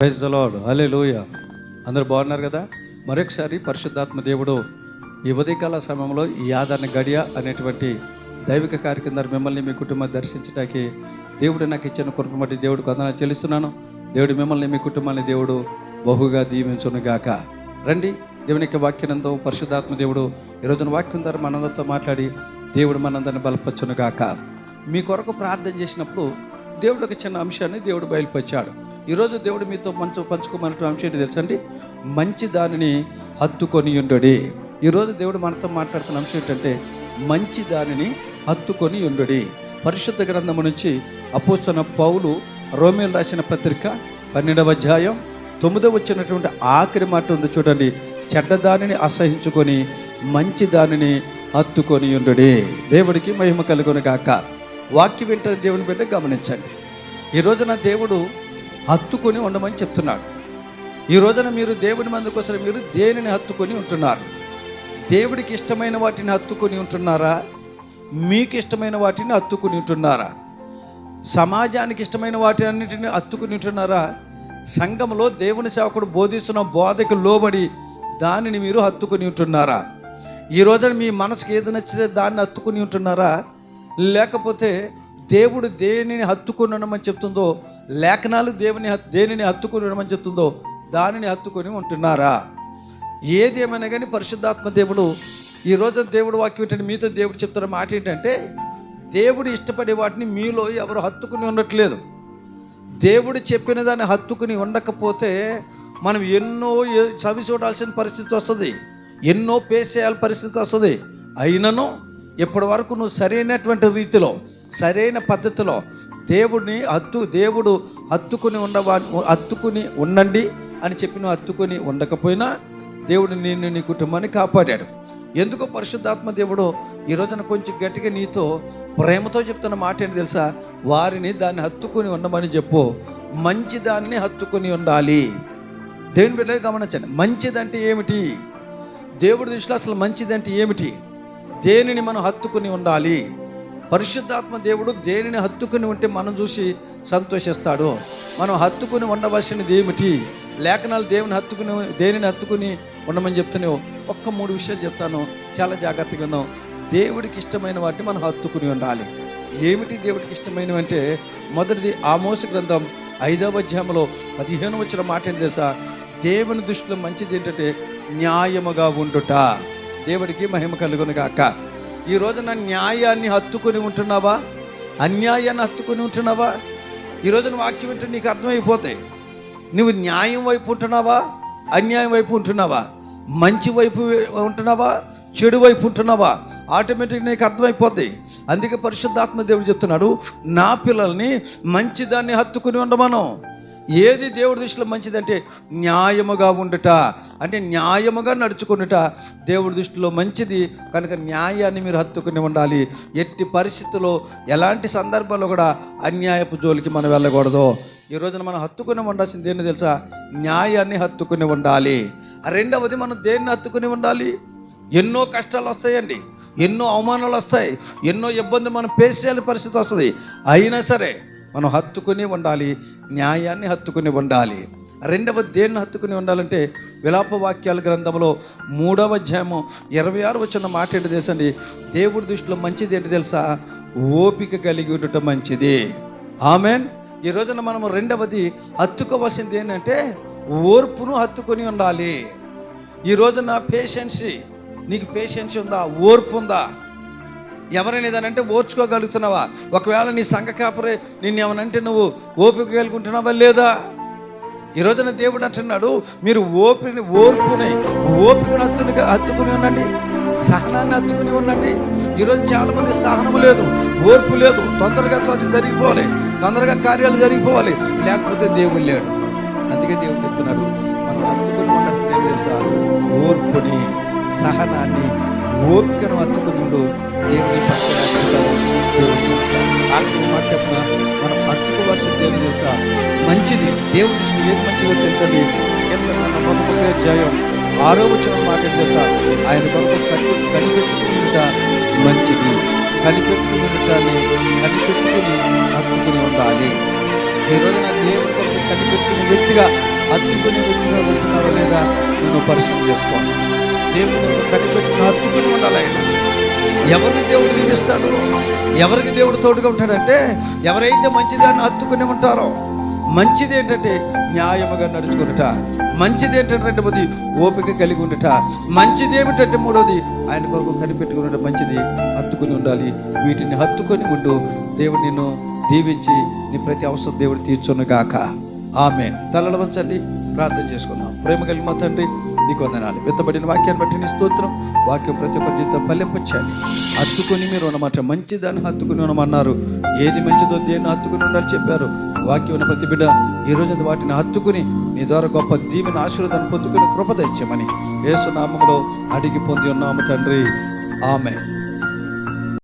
Praise the lord, హల్లెలూయా. అందరూ బాగున్నారు కదా? మరొకసారి పరిశుద్ధాత్మ దేవుడు ఈ ఉదయకాల సమయంలో ఈ ఆదరణ గడియ అనేటువంటి దైవిక కార్యక్రమం మిమ్మల్ని మీ కుటుంబాన్ని దర్శించడానికి దేవుడు నాకు ఇచ్చిన కృప బట్టి దేవుడికి వందనాలు చెల్లిస్తున్నాను. దేవుడు మిమ్మల్ని మీ కుటుంబాన్ని దేవుడు బహుగా దీవించునుగాక. రండి, దేవుని యొక్క వాక్యానంతో పరిశుద్ధాత్మ దేవుడు ఈరోజున వాక్యం ద్వారా మనందరితో మాట్లాడి దేవుడు మనందరిని బలపరచునుగాక. మీ కొరకు ప్రార్థన చేసినప్పుడు దేవుడు ఒక చిన్న అంశాన్ని దేవుడు బయలుపరిచాడు. ఈరోజు దేవుడు మీతో పంచుకోమన్నటువంటి అంశం ఏంటి తెలుసండి? మంచి దానిని హత్తుకొని ఉండుడి. ఈరోజు దేవుడు మనతో మాట్లాడుతున్న అంశం ఏంటంటే మంచి దానిని హత్తుకొని ఉండుడి. పరిశుద్ధ గ్రంథము నుంచి అపోస్తలుడైన పౌలు రోమీయులకు రాసిన పత్రిక 12వ అధ్యాయం 9వ వచ్చినటువంటి ఆఖరి మాట ఉంది చూడండి. చెడ్డదానిని అసహించుకొని మంచి దానిని హత్తుకొని ఉండుడి. దేవుడికి మహిమ కలుగును గాక. వాక్యం వింటే దేవుని బిడ్డ గమనించండి. ఈ రోజున దేవుడు హత్తుకొని ఉండమని చెప్తున్నాడు. ఈ రోజున మీరు దేవుని మందు కోసం మీరు దేనిని హత్తుకొని ఉంటున్నారు? దేవుడికి ఇష్టమైన వాటిని హత్తుకొని ఉంటున్నారా? మీకు ఇష్టమైన వాటిని హత్తుకొని ఉంటున్నారా? సమాజానికి ఇష్టమైన వాటి అన్నిటిని హత్తుకొని ఉంటున్నారా? సంఘంలో దేవుని సేవకుడు బోధిస్తున్న బోధకు లోబడి దానిని మీరు హత్తుకొని ఉంటున్నారా? ఈ రోజున మీ మనసుకి ఏది నచ్చితే దాన్ని హత్తుకొని ఉంటున్నారా? లేకపోతే దేవుడు దేనిని హత్తుకొని ఉండమని చెప్తుందో, లేఖనాలు దేనిని హత్తుకొని ఉండమని చెప్తుందో దానిని హత్తుకొని ఉంటున్నారా? ఏది ఏమైనా కానీ పరిశుద్ధాత్మ దేవుడు ఈ రోజు దేవుడు వాక్యం ఏంటంటే మీతో దేవుడు చెప్తున్న మాట ఏంటంటే దేవుడు ఇష్టపడే వాటిని మీలో ఎవరు హత్తుకుని ఉండట్లేదు. దేవుడు చెప్పిన దాన్ని హత్తుకుని ఉండకపోతే మనం ఎన్నో చవి చూడాల్సిన పరిస్థితి వస్తుంది, ఎన్నో పేస్ చేయాల్సిన పరిస్థితి వస్తుంది. అయినను ఇప్పటి వరకు నువ్వు సరైనటువంటి రీతిలో సరైన పద్ధతిలో దేవుడు హత్తుకుని ఉండండి అని చెప్పి నువ్వు హత్తుకుని ఉండకపోయినా దేవుడు నిన్ను నీ కుటుంబాన్ని కాపాడాడు. ఎందుకో పరిశుద్ధాత్మ దేవుడు ఈ రోజున కొంచెం గట్టిగా నీతో ప్రేమతో చెప్తున్న మాట ఏంటి తెలుసా? వారిని దాన్ని హత్తుకుని ఉండమని చెప్పు. మంచి దానిని హత్తుకుని ఉండాలి. దేవుని బిడ్డలు గమనించండి. మంచిదంటే ఏమిటి? దేవుడి దృష్టిలో అసలు మంచిదంటే ఏమిటి? దేనిని మనం హత్తుకుని ఉండాలి? పరిశుద్ధాత్మ దేవుడు దేనిని హత్తుకుని ఉంటే మనం చూసి సంతోషిస్తాడు. మనం హత్తుకుని ఉండవలసినది ఏమిటి? లేఖనాలు దేనిని హత్తుకుని ఉండమని చెప్తున్నావు. ఒక్క 3 విషయాలు చెప్తాను, చాలా జాగ్రత్తగా ఉన్నాం. దేవుడికి ఇష్టమైన వాటిని మనం హత్తుకుని ఉండాలి. ఏమిటి దేవుడికి ఇష్టమైనవి అంటే, మొదటిది ఆమోసు గ్రంథం 5వ అధ్యాయంలో 15వ వచ్చిన మాట ఏంటి తెలుసా? దేవుని దృష్టిలో మంచిది ఏంటంటే న్యాయముగా ఉండుట. దేవుడికి మహిమ కలుగును గాక. ఈ రోజున న్యాయాన్ని హత్తుకొని ఉంటున్నావా? అన్యాయాన్ని హత్తుకొని ఉంటున్నావా? ఈ రోజున వాక్యం ఏంటంటే నీకు అర్థమైపోతాయి. నువ్వు న్యాయం వైపు ఉంటున్నావా? అన్యాయం వైపు ఉంటున్నావా? మంచి వైపు ఉంటున్నావా? చెడు వైపు ఉంటున్నావా? ఆటోమేటిక్గా నీకు అర్థమైపోద్ది. అందుకే పరిశుద్ధాత్మ దేవుడు చెప్తున్నాడు, నా పిల్లల్ని మంచిదాన్ని హత్తుకుని ఉండమను. ఏది దేవుడి దృష్టిలో మంచిదంటే న్యాయముగా ఉండుట, అంటే న్యాయముగా నడుచుకునుట దేవుడి దృష్టిలో మంచిది. కనుక న్యాయాన్ని మీరు హత్తుకుని ఉండాలి. ఎట్టి పరిస్థితుల్లో ఎలాంటి సందర్భాల్లో కూడా అన్యాయపు జోలికి మనం వెళ్ళకూడదు. ఈ రోజున మనం హత్తుకుని ఉండాల్సింది ఏంటో తెలుసా? న్యాయాన్ని హత్తుకుని ఉండాలి. రెండవది, మనం దేన్ని హత్తుకుని ఉండాలి? ఎన్నో కష్టాలు వస్తాయండి, ఎన్నో అవమానాలు వస్తాయి, ఎన్నో ఇబ్బంది మనం ఫేస్ చేయాల్సిన పరిస్థితి వస్తుంది. అయినా సరే మనం హత్తుకుని ఉండాలి, న్యాయాన్ని హత్తుకుని ఉండాలి. రెండవది దేన్ని హత్తుకుని ఉండాలంటే విలాప వాక్యాల గ్రంథంలో 3వ అధ్యాయము 26 వచ్చిన మాట ఏంటి తెలుసండి? దేవుడి దృష్టిలో మంచిది ఏంటి తెలుసా? ఓపిక కలిగి ఉండటం మంచిది. ఆమెన్. ఈ రోజున మనం రెండవది హత్తుకోవాల్సింది ఏంటంటే ఓర్పును హత్తుకొని ఉండాలి. ఈ రోజున పేషెన్సీ, నీకు పేషెన్స్ ఉందా? ఓర్పు ఉందా? ఎవరైనా ఏదనంటే ఓర్చుకోగలుగుతున్నావా? ఒకవేళ నీ సంఘ కాపరే నిన్ను ఏమనంటే నువ్వు ఓపిక కలుగుంటున్నావా లేదా? ఈ రోజున దేవుడు అంటున్నాడు, మీరు ఓపికను హత్తుకుని ఉండండి, సహనాన్ని హత్తుకుని ఉండండి. ఈరోజు చాలామంది సహనం లేదు, ఓర్పు లేదు. తొందరగా జరిగిపోవాలి, తొందరగా కార్యాలు జరిగిపోవాలి, లేకపోతే దేవుడు లేడు. అందుకే దేవుడు చెప్తున్నాడు, మనం హత్తుకుని ఉండాల్సింది ఏం తెలుసా? ఓర్పుని, సహనాన్ని, ఓపికను హత్తుకుని దేవుని మాట చెప్పిన మనం హత్తుకోవాల్సింది ఏం తెలుసా? మంచిది. దేవుడి దృష్టిలో ఏది మంచిదో తెలుసండి. 1వ అధ్యాయం 6వ వచనం మాట తెలుసా? ఆయన కొరకు కనిపెట్టుకుని మంచిది. కనిపెట్టుకుని హత్తుకుని ఉండాలి. ఈ రోజున దేవుని కొరకు కనిపెట్టుకునే వ్యక్తిగా, హత్తుకునే వ్యక్తిగా ఉంటున్నారో లేదా నువ్వు పరిశీలన చేసుకోవాలి. దేవుని కొరకు కనిపెట్టుకుని హత్తుకుని ఉండాలి. ఆయన ఎవరిని దేవుడు దీవిస్తాడు, ఎవరికి దేవుడు తోడుగా ఉంటాడంటే ఎవరైతే మంచిదాన్ని హత్తుకుని ఉంటారో. మంచిది ఏంటంటే న్యాయముగా నడుచుకున్నట, మంచిది ఏంటంటే రెండవది ఓపిక కలిగి ఉండట, మంచిది ఏమిటంటే మూడవది ఆయన కొరకు కనిపెట్టుకున్నట, మంచిది హత్తుకుని ఉండాలి. వీటిని హత్తుకొని ఉండు. దేవుడు నిన్ను దీవించి నీ ప్రతి అవసరం దేవుడు తీర్చును గాక. ఆమేన్. తలలు వంచండి, ప్రార్థన చేసుకుందాం. ప్రేమ కలిగిన మా తండ్రి, నీకు వందనాలు. విత్తబడిన వాక్యాన్ని బట్టి నీ స్తోత్రం. వాక్యం ప్రతి ఒక్కరి జీవితం ఫలింపచేయాలి. హత్తుకొని మీరు ఉన్నమాట, మంచిదాన్ని హత్తుకుని ఉండమన్నారు. ఏది మంచిదో దేన్ని హత్తుకుని ఉండాలి చెప్పారు. వాక్యం ఉన్న ప్రతి బిడ్డ ఈ రోజు వాటిని హత్తుకుని నీ ద్వారా గొప్ప దీవెన ఆశీర్వాదాన్ని పొందుకుని కృప దయచేయమని యేసు నామములో అడిగి పొంది ఉన్నాము తండ్రి. ఆమేన్.